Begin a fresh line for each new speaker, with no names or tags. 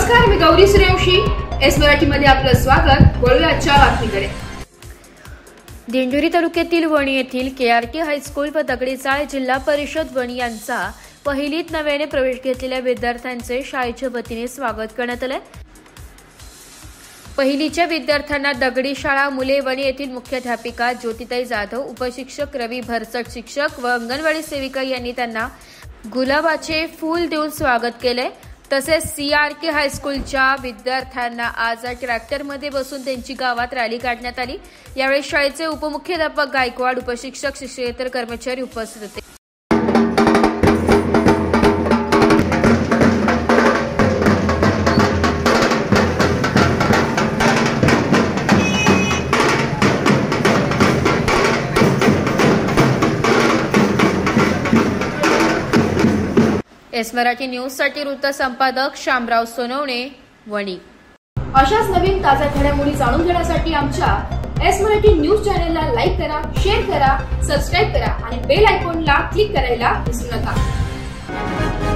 नमस्कार, मी गौरी सूर्यवंशी. एस मराठीमध्ये आपलं स्वागत. वळूया आजच्या बातमीकडे.
दिंडोरी तालुक्यातील वणी येथील KRK हायस्कूल व दगडीचाळ जिल्हा परिषद वणी यांचा पहिलीत नव्याने प्रवेश घेतलेल्या विद्यार्थ्यांचे शाळेच्या वतीने स्वागत करण्यात आले. पहिलीच्या विद्यार्थ्यांना दगडी शाळा मुले वणी येथील मुख्याध्यापिका ज्योतिताई जाधव, उपशिक्षक रवी भरसट, शिक्षक व अंगणवाडी सेविका यांनी त्यांना गुलाबाचे फूल देऊन स्वागत केले. तसेच CRK हायस्कूलच्या विद्यार्थ्यांना आज ट्रॅक्टरमध्ये बसून त्यांची गावात रॅली काढण्यात आली. यावेळी शाळेचे उपमुख्याध्यापक गायकवाड, उपशिक्षक, शिक्षकेतर कर्मचारी उपस्थित होते. एस मराठी न्यूज साठी वृत्त संपादक शामराव सोनवणे, वणी.
अशाच नवीन ताज्या घडामोडी जाणून घेण्यासाठी आमच्या एस मराठी न्यूज चॅनलला लाईक करा, शेअर करा, सबस्क्राईब करा आणि बेल आयकॉनला क्लिक करायला विसरू नका.